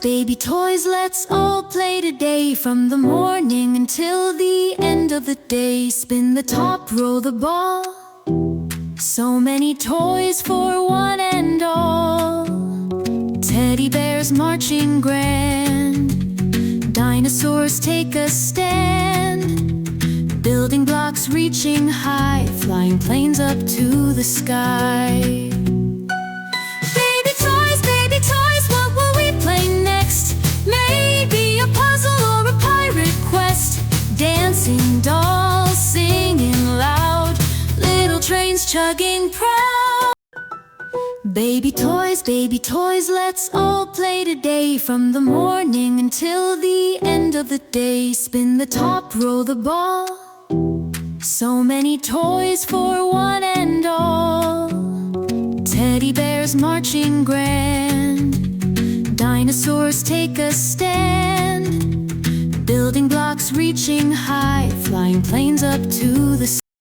baby toys, let's all play today. From the morning until the end of the day. Spin the top, roll the ball. So many toys for one and all. Teddy bears marching grand. Dinosaurs take a stand. Building blocks reaching high. Flying planes up to the sky. Baby toys, what will we play next? Maybe a puzzle or a pirate quest. Dancing dolls singing loud. Little trains chugging proud. Baby toys, let's all play today. From the morning until the end of the day. Spin the top, roll the ball. So many toys for one and all. Teddy bears marching grand. Dinosaurs take a stand. Building blocks reaching high. Flying planes up to the sky.